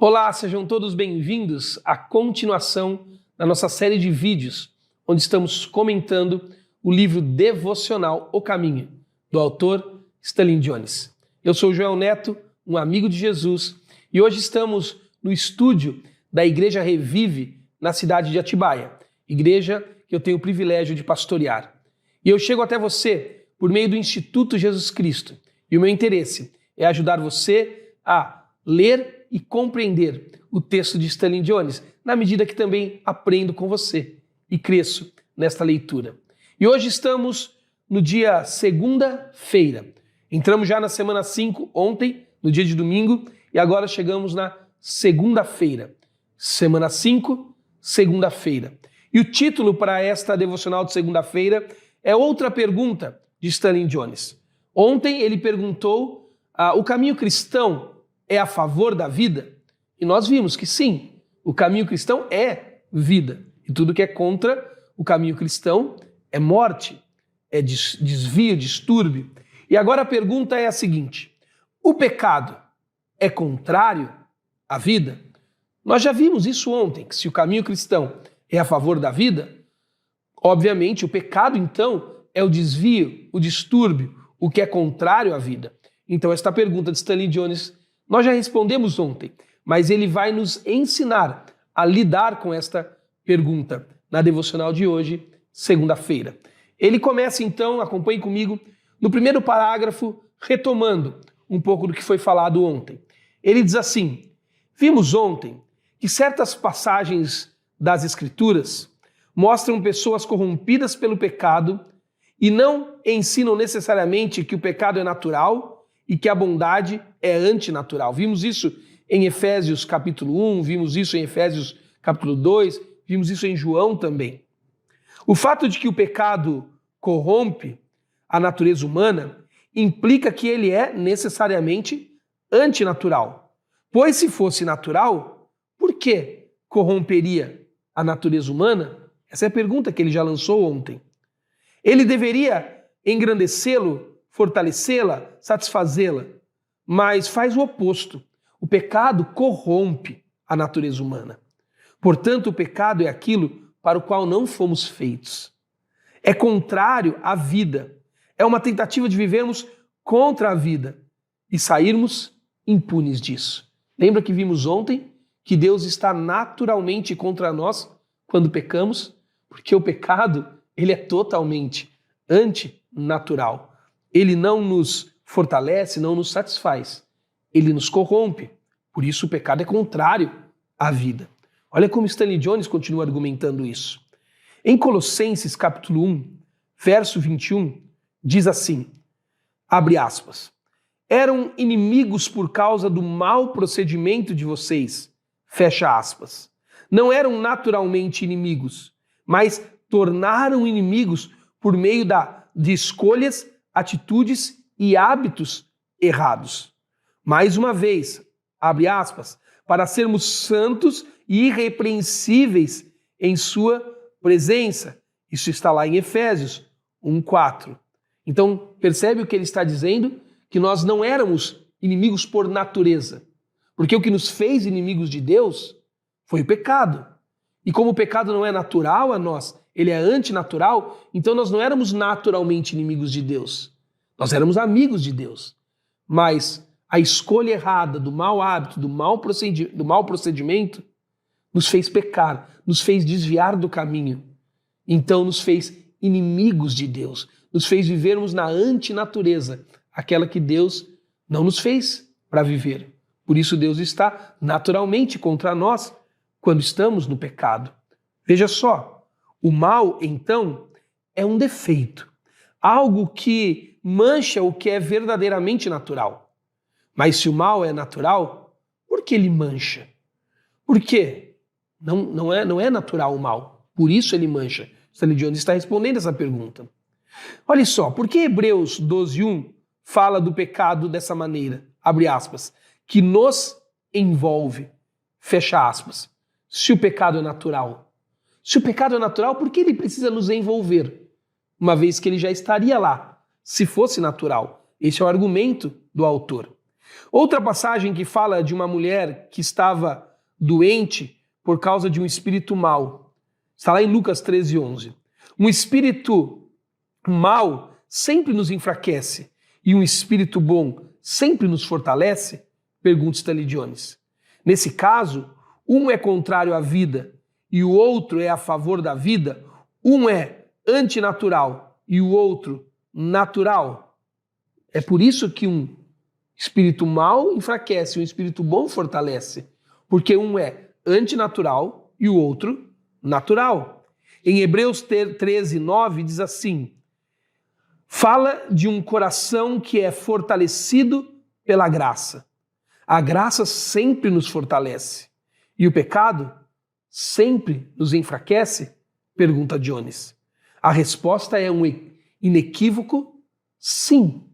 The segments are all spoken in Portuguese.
Olá, sejam todos bem-vindos à continuação da nossa série de vídeos, onde estamos comentando o livro devocional O Caminho, do autor Stanley Jones. Eu sou o Joel Neto, um amigo de Jesus, e hoje estamos no estúdio da Igreja Revive, na cidade de Atibaia, igreja que eu tenho o privilégio de pastorear. E eu chego até você por meio do Instituto Jesus Cristo, e o meu interesse é ajudar você a ler e compreender o texto de Stanley Jones, na medida que também aprendo com você e cresço nesta leitura. E hoje estamos no dia segunda-feira. Entramos já na semana 5 ontem, no dia de domingo, e agora chegamos na segunda-feira. Semana 5, segunda-feira. E o título para esta devocional de segunda-feira é outra pergunta de Stanley Jones. Ontem ele perguntou: o caminho cristão é a favor da vida? E nós vimos que sim, o caminho cristão é vida. E tudo que é contra o caminho cristão é morte, é desvio, distúrbio. E agora a pergunta é a seguinte: o pecado é contrário à vida? Nós já vimos isso ontem, que se o caminho cristão é a favor da vida, obviamente o pecado então é o desvio, o distúrbio, o que é contrário à vida. Então esta pergunta de Stanley Jones nós já respondemos ontem, mas ele vai nos ensinar a lidar com esta pergunta na devocional de hoje, segunda-feira. Ele começa então, acompanhe comigo, no primeiro parágrafo, retomando um pouco do que foi falado ontem. Ele diz assim: vimos ontem que certas passagens das Escrituras mostram pessoas corrompidas pelo pecado e não ensinam necessariamente que o pecado é natural e que a bondade é antinatural. Vimos isso em Efésios capítulo 1, vimos isso em Efésios capítulo 2, vimos isso em João também. O fato de que o pecado corrompe a natureza humana implica que ele é necessariamente antinatural. Pois se fosse natural, por que corromperia a natureza humana? Essa é a pergunta que ele já lançou ontem. Ele deveria engrandecê-lo, fortalecê-la, satisfazê-la, mas faz o oposto. O pecado corrompe a natureza humana. Portanto, o pecado é aquilo para o qual não fomos feitos. É contrário à vida. É uma tentativa de vivermos contra a vida e sairmos impunes disso. Lembra que vimos ontem que Deus está naturalmente contra nós quando pecamos? Porque o pecado, ele é totalmente antinatural. Ele não nos fortalece, não nos satisfaz. Ele nos corrompe. Por isso o pecado é contrário à vida. Olha como Stanley Jones continua argumentando isso. Em Colossenses capítulo 1, verso 21, diz assim, abre aspas, eram inimigos por causa do mau procedimento de vocês, fecha aspas. Não eram naturalmente inimigos, mas tornaram inimigos por meio de escolhas, atitudes e hábitos errados. Mais uma vez, abre aspas, para sermos santos e irrepreensíveis em sua presença. Isso está lá em Efésios 1:4. Então, percebe o que ele está dizendo? Que nós não éramos inimigos por natureza. Porque o que nos fez inimigos de Deus foi o pecado. E como o pecado não é natural a nós, ele é antinatural, então nós não éramos naturalmente inimigos de Deus. Nós éramos amigos de Deus. Mas a escolha errada do mau hábito, do mau procedimento, nos fez pecar, nos fez desviar do caminho. Então nos fez inimigos de Deus, nos fez vivermos na antinatureza, aquela que Deus não nos fez para viver. Por isso Deus está naturalmente contra nós quando estamos no pecado. Veja só. O mal, então, é um defeito, algo que mancha o que é verdadeiramente natural. Mas se o mal é natural, por que ele mancha? Por quê? Não é natural o mal, por isso ele mancha. Stanley Jones está respondendo essa pergunta. Olha só, por que Hebreus 12:1 fala do pecado dessa maneira, abre aspas, que nos envolve, fecha aspas, se o pecado é natural? Se o pecado é natural, por que ele precisa nos envolver? Uma vez que ele já estaria lá, se fosse natural. Esse é o argumento do autor. Outra passagem que fala de uma mulher que estava doente por causa de um espírito mau. Está lá em Lucas 13:11. Um espírito mau sempre nos enfraquece e um espírito bom sempre nos fortalece? Pergunta Stanley Jones. Nesse caso, um é contrário à vida e o outro é a favor da vida, um é antinatural e o outro natural. É por isso que um espírito mau enfraquece, um espírito bom fortalece, porque um é antinatural e o outro natural. Em Hebreus 13:9 diz assim: fala de um coração que é fortalecido pela graça. A graça sempre nos fortalece. E o pecado sempre nos enfraquece? Pergunta Jones. A resposta é um inequívoco sim.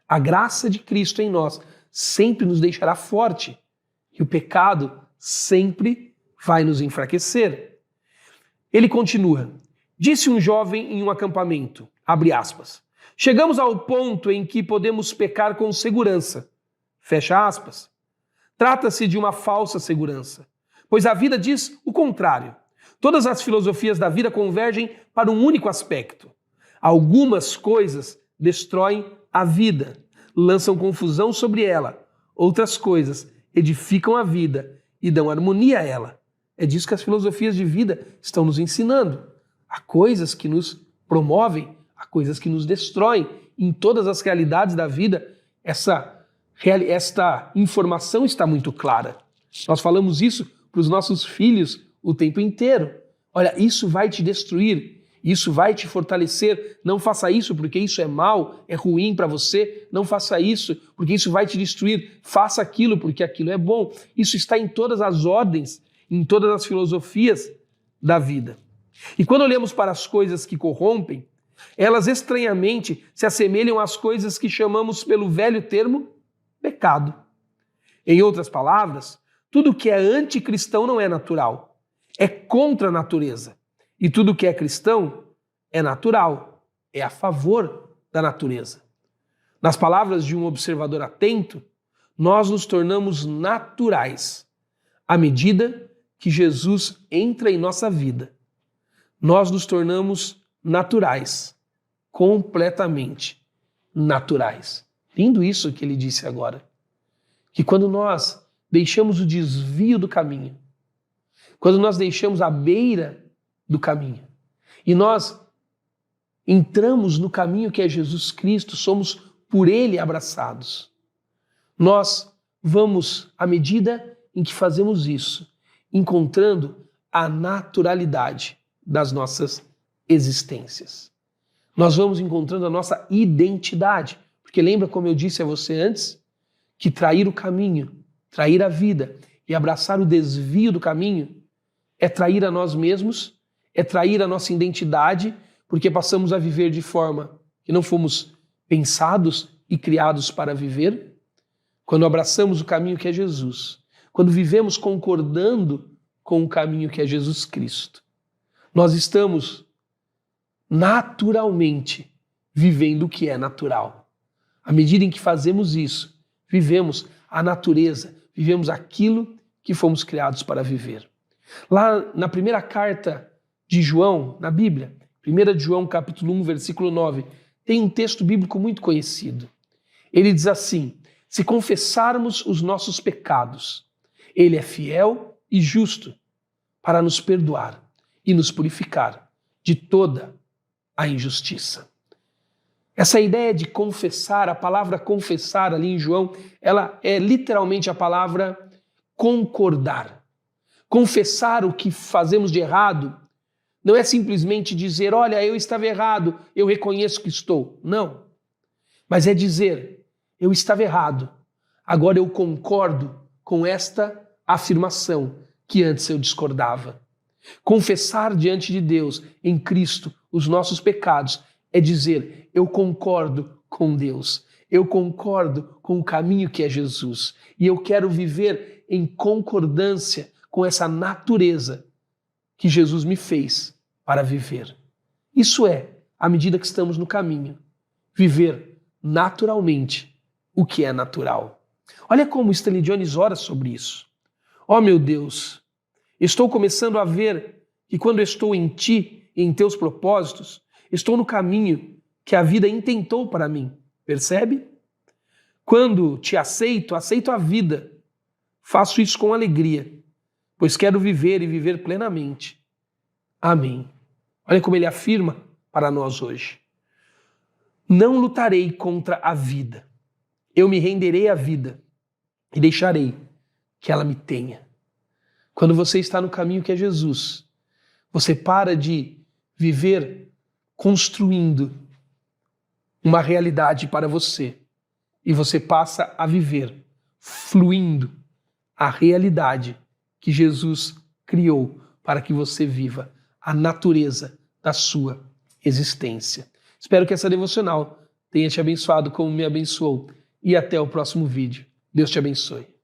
A graça de Cristo em nós sempre nos deixará forte. E o pecado sempre vai nos enfraquecer. Ele continua. Disse um jovem em um acampamento, abre aspas, chegamos ao ponto em que podemos pecar com segurança. Fecha aspas. Trata-se de uma falsa segurança, pois a vida diz o contrário. Todas as filosofias da vida convergem para um único aspecto. Algumas coisas destroem a vida, lançam confusão sobre ela. Outras coisas edificam a vida e dão harmonia a ela. É disso que as filosofias de vida estão nos ensinando. Há coisas que nos promovem, há coisas que nos destroem. Em todas as realidades da vida, esta informação está muito clara. Nós falamos isso para os nossos filhos o tempo inteiro. Olha, isso vai te destruir, isso vai te fortalecer. Não faça isso porque isso é mal, é ruim para você. Não faça isso porque isso vai te destruir. Faça aquilo porque aquilo é bom. Isso está em todas as ordens, em todas as filosofias da vida. E quando olhamos para as coisas que corrompem, elas estranhamente se assemelham às coisas que chamamos pelo velho termo pecado. Em outras palavras, tudo que é anticristão não é natural, é contra a natureza. E tudo que é cristão é natural, é a favor da natureza. Nas palavras de um observador atento, nós nos tornamos naturais à medida que Jesus entra em nossa vida. Nós nos tornamos naturais, completamente naturais. Lindo isso que ele disse agora. Que quando nós deixamos o desvio do caminho, quando nós deixamos a beira do caminho e nós entramos no caminho que é Jesus Cristo, somos por Ele abraçados. Nós vamos, à medida em que fazemos isso, encontrando a naturalidade das nossas existências. Nós vamos encontrando a nossa identidade. Porque lembra como eu disse a você antes? Que trair o caminho, trair a vida e abraçar o desvio do caminho é trair a nós mesmos, é trair a nossa identidade, porque passamos a viver de forma que não fomos pensados e criados para viver. Quando abraçamos o caminho que é Jesus, quando vivemos concordando com o caminho que é Jesus Cristo, nós estamos naturalmente vivendo o que é natural. À medida em que fazemos isso, vivemos a natureza, vivemos aquilo que fomos criados para viver. Lá na primeira carta de João, na Bíblia, 1 João capítulo 1, versículo 9, tem um texto bíblico muito conhecido. Ele diz assim: se confessarmos os nossos pecados, Ele é fiel e justo para nos perdoar e nos purificar de toda a injustiça. Essa ideia de confessar, a palavra confessar ali em João, ela é literalmente a palavra concordar. Confessar o que fazemos de errado não é simplesmente dizer, olha, eu estava errado, eu reconheço que estou. Não. Mas é dizer, eu estava errado, agora eu concordo com esta afirmação que antes eu discordava. Confessar diante de Deus, em Cristo, os nossos pecados, é dizer, eu concordo com Deus, eu concordo com o caminho que é Jesus e eu quero viver em concordância com essa natureza que Jesus me fez para viver. Isso é, à medida que estamos no caminho, viver naturalmente o que é natural. Olha como Stanley Jones ora sobre isso. Ó meu Deus, estou começando a ver que quando estou em Ti e em Teus propósitos, estou no caminho que a vida intentou para mim. Percebe? Quando Te aceito, aceito a vida. Faço isso com alegria, pois quero viver e viver plenamente. Amém. Olha como ele afirma para nós hoje. Não lutarei contra a vida. Eu me renderei à vida e deixarei que ela me tenha. Quando você está no caminho que é Jesus, você para de viver construindo uma realidade para você e você passa a viver fluindo a realidade que Jesus criou para que você viva, a natureza da sua existência. Espero que essa devocional tenha te abençoado como me abençoou e até o próximo vídeo. Deus te abençoe.